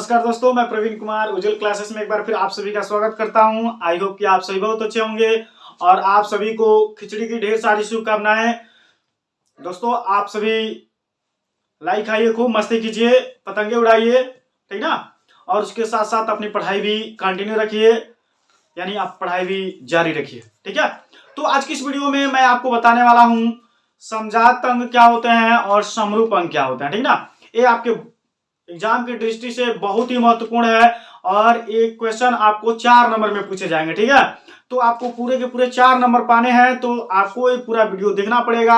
नमस्कार दोस्तों, मैं प्रवीण कुमार उज्जवल क्लासेस में एक बार फिर आप सभी का स्वागत करता हूं। आई होप कि आप सभी बहुत अच्छे होंगे और आप सभी को खिचड़ी की ढेर सारी शुभकामनाएं। दोस्तों आप सभी लाइक खाइए, खूब मस्ती कीजिए, पतंगे उड़ाइए, ठीक ना। और उसके साथ साथ अपनी पढ़ाई भी कंटिन्यू रखिए, यानी आप पढ़ाई भी जारी रखिए, ठीक है। तो आज की इस वीडियो में मैं आपको बताने वाला हूं समजात अंग क्या होते हैं और समरूप अंग क्या होते हैं, ठीक ना। ये आपके एग्जाम की दृष्टि से बहुत ही महत्वपूर्ण है और एक क्वेश्चन आपको 4 नंबर में पूछे जाएंगे, ठीक है। तो आपको पूरे के पूरे 4 नंबर पाने हैं तो आपको ये पूरा वीडियो देखना पड़ेगा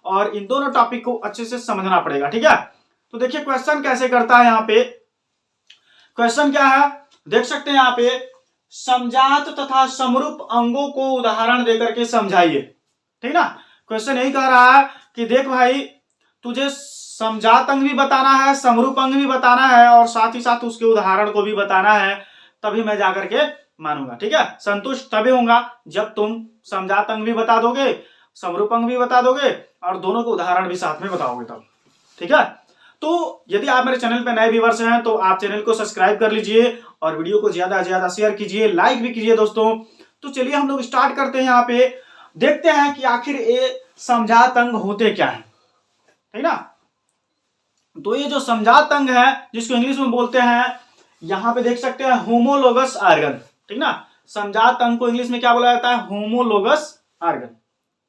और इन दोनों टॉपिक को अच्छे से समझना पड़ेगा, ठीक है। तो देखिए क्वेश्चन कैसे करता है। यहाँ पे क्वेश्चन क्या है देख सकते हैं यहाँ पे, समजात तथा समरूप अंगों को उदाहरण देकर के समझाइए, ठीक ना। क्वेश्चन यही कह रहा है कि देख भाई, तुझे समजात अंग भी बताना है, समरूप अंग भी बताना है और साथ ही साथ उसके उदाहरण को भी बताना है, तभी मैं जाकर के मानूंगा, ठीक है। संतुष्ट तभी होगा जब तुम समजात अंग भी बता दोगे, समरूप अंग भी बता दोगे और दोनों के उदाहरण भी साथ में बताओगे तब, ठीक है। तो यदि आप मेरे चैनल पे नए व्यूअर्स हैं तो आप चैनल को सब्सक्राइब कर लीजिए और वीडियो को ज्यादा से ज्यादा शेयर कीजिए, लाइक भी कीजिए दोस्तों। तो चलिए हम लोग स्टार्ट करते हैं। यहाँ पे देखते हैं कि आखिर ये समजात अंग होते क्या है, ठीक ना। तो ये जो समजात अंग है जिसको इंग्लिश में बोलते हैं, यहां पे देख सकते हैं होमोलोगस ऑर्गन, ठीक ना। समजात अंग को इंग्लिश में क्या बोला जाता है? Homologous organ.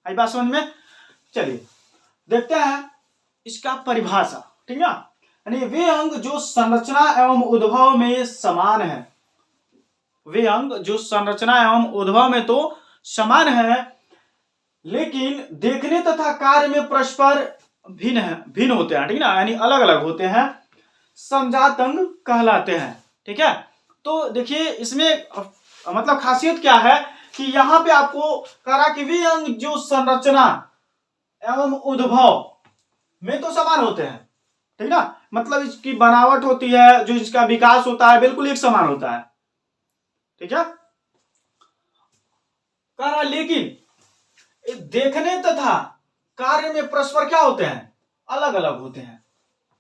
आई बात समझ में? चलिए देखते हैं इसका परिभाषा, ठीक ना। यानी वे अंग जो संरचना एवं उद्भव में समान है, वे अंग जो संरचना एवं उद्भव में तो समान है लेकिन देखने तथा कार्य में परस्पर भिन्न होते हैं, ठीक ना, यानी अलग अलग होते हैं, समजात अंग कहलाते हैं, ठीक है। तो देखिए इसमें मतलब खासियत क्या है कि यहाँ पे आपको कहा कि वे अंग जो संरचना एवं उद्भव में तो समान होते हैं, ठीक ना। मतलब इसकी बनावट होती है, जो इसका विकास होता है बिल्कुल एक समान होता है, ठीक है। कह रहा लेकिन देखने तथा कार्य में परस्पर क्या होते हैं? अलग अलग होते हैं,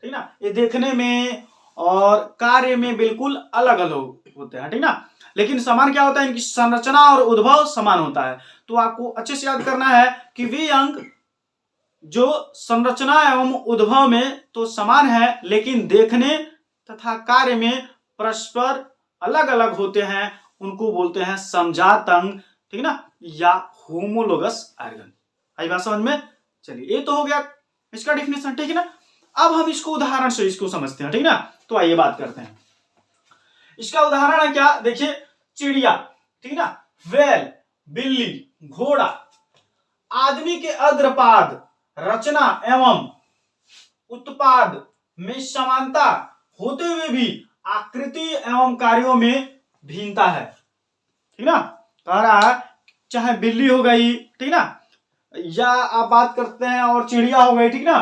ठीक ना। ये देखने में और कार्य में बिल्कुल अलग अलग होते हैं, ठीक ना। लेकिन समान क्या होता है? इनकी संरचना और उद्भव समान होता है। तो आपको अच्छे से याद करना है कि वे अंग जो संरचना एवं उद्भव में तो समान है लेकिन देखने तथा कार्य में परस्पर अलग अलग होते हैं, उनको बोलते हैं समजात अंग, ठीक ना, या होमोलोगस ऑर्गन। आई बात समझ में? चलिए ये तो हो गया इसका डेफिनेशन, ठीक है ना। अब हम इसको उदाहरण से इसको समझते हैं, ठीक ना। तो आइए बात करते हैं। इसका उदाहरण है क्या? देखिए चिड़िया, ठीक ना, वैल, बिल्ली, घोड़ा, आदमी के अग्रपाद, रचना एवं उत्पाद में समानता होते हुए भी आकृति एवं कार्यों में भिन्नता है, ठीक ना। कह रहा है चाहे बिल्ली हो गई, ठीक ना, या आप बात करते हैं और चिड़िया हो गई, ठीक ना,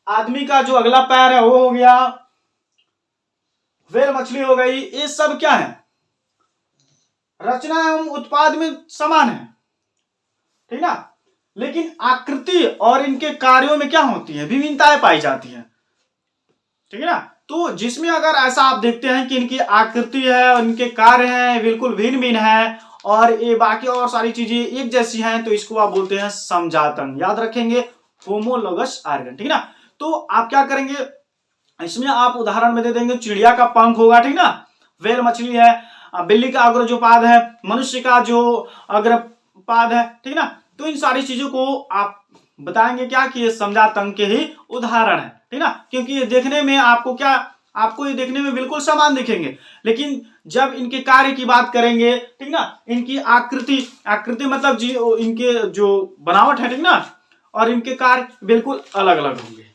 आदमी का जो अगला पैर है वो हो गया, व्हेल मछली हो गई, ये सब क्या है? रचना एवं उत्पाद में समान है, ठीक ना। लेकिन आकृति और इनके कार्यों में क्या होती है? विभिन्नताएं पाई जाती हैं, ठीक है ना। तो जिसमें अगर ऐसा आप देखते हैं कि इनकी आकृति है, इनके कार्य हैं बिल्कुल भिन्न भिन्न है और ये बाकी और सारी चीजें एक जैसी हैं, तो इसको आप बोलते हैं समजात अंग। याद रखेंगे होमोलोगस ऑर्गन, ठीक ना। तो आप क्या करेंगे इसमें, आप उदाहरण में दे देंगे चिड़िया का पंख होगा, ठीक ना, व्हेल मछली है, बिल्ली का अग्र जो पाद है, मनुष्य का जो अग्र पाद है, ठीक ना। तो इन सारी चीजों को आप बताएंगे क्या कि ये समजात अंग के ही उदाहरण है, ठीक ना। क्योंकि ये देखने में आपको क्या, आपको ये देखने में बिल्कुल समान दिखेंगे, लेकिन जब इनके कार्य की बात करेंगे, ठीक ना, इनकी आकृति मतलब जी इनके जो बनावट है, ठीक ना, और इनके कार्य बिल्कुल अलग अलग होंगे।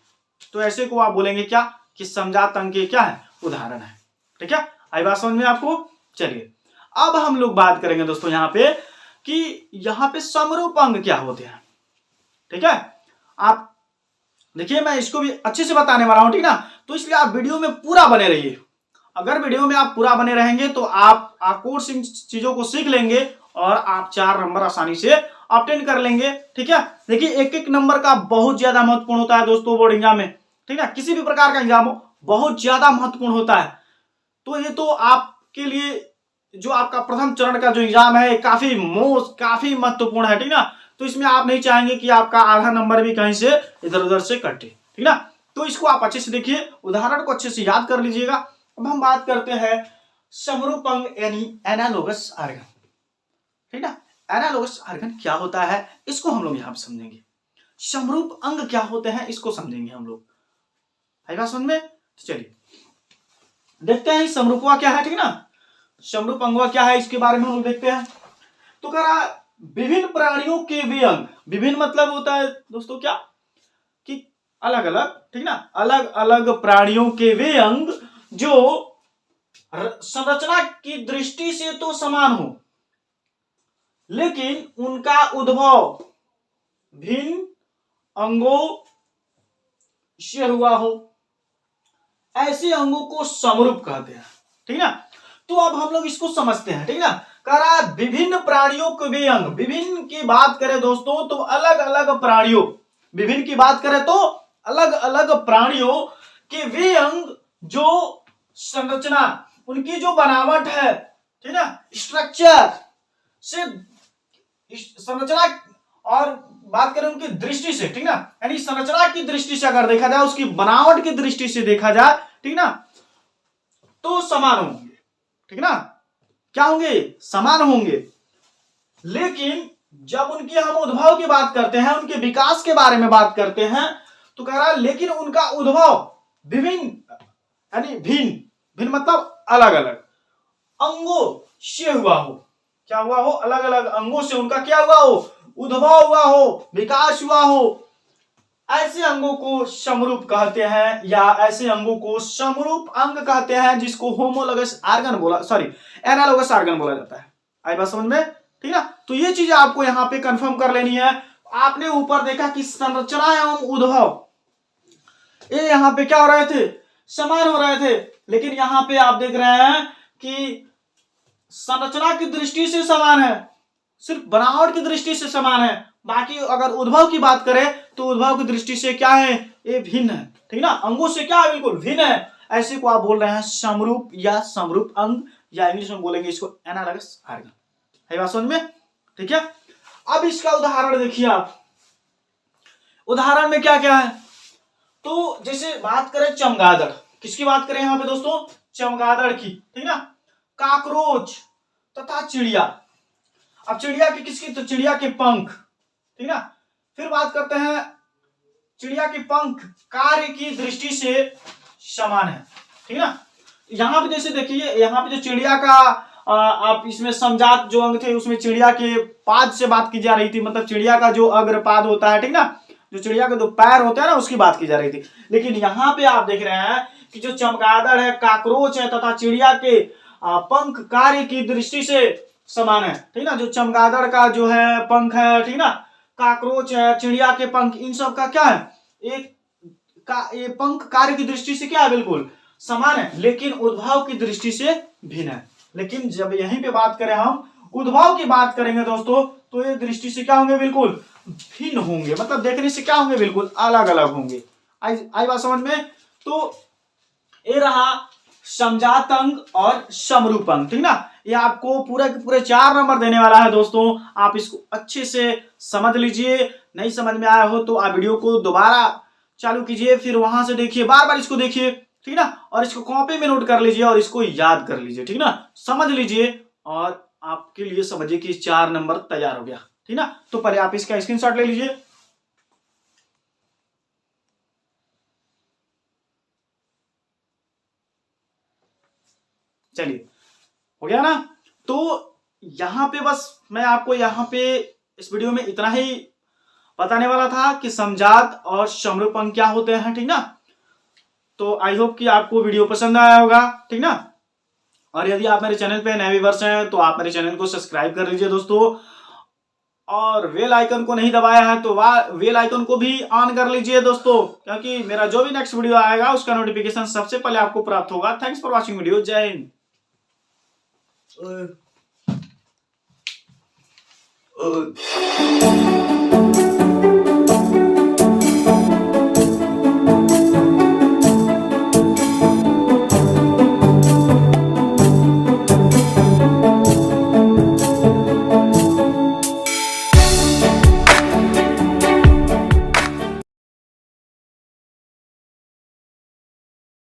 तो ऐसे को आप बोलेंगे क्या कि समजात अंग के क्या है? उदाहरण है, ठीक है। आई बात समझ में आपको? चलिए अब हम लोग बात करेंगे दोस्तों यहाँ पे कि यहाँ पे समरूप अंग क्या होते हैं, ठीक है। आप देखिए मैं इसको भी अच्छे से बताने वाला हूं, ठीक ना, तो इसलिए आप वीडियो में पूरा बने रहिए। अगर वीडियो में आप पूरा बने रहेंगे तो आप कोर्स इन चीजों को सीख लेंगे और आप 4 नंबर आसानी से ऑब्टेन कर लेंगे, ठीक है। देखिए एक एक नंबर का बहुत ज्यादा महत्वपूर्ण होता है दोस्तों बोर्ड एग्जाम में, ठीक है। किसी भी प्रकार का एग्जाम हो बहुत ज्यादा महत्वपूर्ण होता है, तो ये तो आपके लिए जो आपका प्रथम चरण का जो एग्जाम है काफी महत्वपूर्ण है, ठीक ना। तो इसमें आप नहीं चाहेंगे कि आपका आधा नंबर भी कहीं से इधर उधर से कटे, ठीक ना। तो इसको आप अच्छे से देखिए, उदाहरण को अच्छे से याद कर लीजिएगा। अब हम बात करते हैं समरूप अंग यानी एनालोगस आर्गन, ठीक ना। एनालोगस आर्गन क्या होता है इसको हम लोग यहां पर समझेंगे। समरूप अंग क्या होते हैं इसको समझेंगे हम लोग, है बात समझ में। तो चलिए देखते हैं समरूपवा क्या है, ठीक ना। समरूप अंगवा क्या है इसके बारे में हम लोग देखते हैं। तो कह रहा विभिन्न प्राणियों के वे अंग, विभिन्न मतलब होता है दोस्तों क्या कि अलग अलग, ठीक ना। अलग अलग प्राणियों के वे अंग जो संरचना की दृष्टि से तो समान हो लेकिन उनका उद्भव भिन्न अंगों से हुआ हो, ऐसे अंगों को समरूप कहते हैं, ठीक ना। तो अब हम लोग इसको समझते हैं, ठीक ना। कह रहा है विभिन्न प्राणियों के वे अंग, विभिन्न की बात करें दोस्तों तो अलग अलग प्राणियों, विभिन्न की बात करें तो अलग अलग प्राणियों के वे अंग जो संरचना, उनकी जो बनावट है, ठीक ना, स्ट्रक्चर से, संरचना और बात करें उनकी दृष्टि से, ठीक ना, यानी संरचना की दृष्टि से अगर देखा जाए, उसकी बनावट की दृष्टि से देखा जाए, ठीक ना, तो समान होंगे, ठीक ना। क्या होंगे? समान होंगे। लेकिन जब उनकी हम उद्भव की बात करते हैं, उनके विकास के बारे में बात करते हैं, तो कह रहा है लेकिन उनका उद्भव विभिन्न यानी भिन्न, भिन्न मतलब अलग अलग अंगों से हुआ हो। क्या हुआ हो? अलग अलग अंगों से उनका क्या हुआ हो? उद्भव हुआ हो, विकास हुआ हो। ऐसे अंगों को समरूप कहते हैं या ऐसे अंगों को समरूप अंग कहते हैं, जिसको होमोलोगस आर्गन बोला, सॉरी एनालोगस आर्गन बोला जाता है। आई बात समझ में, ठीक ना। तो ये चीज आपको यहां पे कंफर्म कर लेनी है। आपने ऊपर देखा कि संरचना एवं उद्भव ये यहां पे क्या हो रहे थे? समान हो रहे थे। लेकिन यहां पे आप देख रहे हैं कि संरचना की दृष्टि से समान है, सिर्फ बनावट की दृष्टि से समान है। बाकी अगर उद्भव की बात करें तो उद्भव की दृष्टि से क्या है? ये भिन्न है, ठीक ना। अंगों से क्या है? बिल्कुल भिन्न है। ऐसे को आप बोल रहे हैं समरूप या समरूप अंग, या इंग्लिश में बोलेंगे इसको एनालॉगस आर्गन। है बात समझ में? ठीक है। अब इसका उदाहरण देखिए आप। उदाहरण में क्या क्या है? तो जैसे बात करें चमगादड़, किसकी बात करें यहां पे दोस्तों? चमगादड़ की, ठीक ना। काकरोच तथा चिड़िया। अब चिड़िया की किसकी? तो चिड़िया के पंख, ठीक ना। फिर बात करते हैं चिड़िया के पंख कार्य की दृष्टि से समान है, ठीक ना। यहां पे जैसे देखिए, यहां पे जो चिड़िया का आप इसमें समजात जो अंग थे, उसमें चिड़िया के पाद से बात की जा रही थी, मतलब चिड़िया का जो अग्रपाद होता है, ठीक ना, जो चिड़िया के दो पैर होते हैं ना, उसकी बात की जा रही थी। लेकिन यहाँ पे आप देख रहे हैं कि जो चमगादड़ है, काकरोच है तथा चिड़िया के पंख कार्य की दृष्टि से समान है, ठीक ना। जो चमगादड़ का जो है पंख है, ठीक ना, काकरोच है, चिड़िया के पंख, इन सब का क्या है? ये पंख कार्य की दृष्टि से क्या है? बिल्कुल समान है, लेकिन उद्भव की दृष्टि से भिन्न है। लेकिन जब यहीं पे बात करें हम उद्भव की बात करेंगे दोस्तों, तो ये दृष्टि से क्या होंगे? बिल्कुल भिन्न होंगे, मतलब देखने से क्या होंगे? बिल्कुल अलग अलग होंगे। आई बात समझ में? तो ये रहा समजात अंग और समरूप अंग, ठीक ना। ये आपको पूरे के पूरे 4 नंबर देने वाला है दोस्तों। आप इसको अच्छे से समझ लीजिए। नहीं समझ में आया हो तो आप वीडियो को दोबारा चालू कीजिए, फिर वहां से देखिए, बार बार इसको देखिए, ठीक ना। और इसको कॉपी में नोट कर लीजिए और इसको याद कर लीजिए, ठीक ना। समझ लीजिए और आपके लिए समझिए कि 4 नंबर तैयार हो गया, ठीक ना। तो पहले आप इसका स्क्रीनशॉट ले लीजिए। चलिए, हो गया ना। तो यहां पे बस मैं आपको यहां पे इस वीडियो में इतना ही बताने वाला था कि समजात और समरूप अंग क्या होते हैं, ठीक ना। तो आई होप कि आपको वीडियो पसंद आया होगा, ठीक ना। और यदि आप मेरे चैनल पे नए व्यूअर्स हैं तो आप मेरे चैनल को सब्सक्राइब कर लीजिए दोस्तों, और बेल आइकन को नहीं दबाया है तो बेल आइकन को भी ऑन कर लीजिए दोस्तों, क्योंकि मेरा जो भी नेक्स्ट वीडियो आएगा उसका नोटिफिकेशन सबसे पहले आपको प्राप्त होगा। Thanks for watching video. जय हिंद।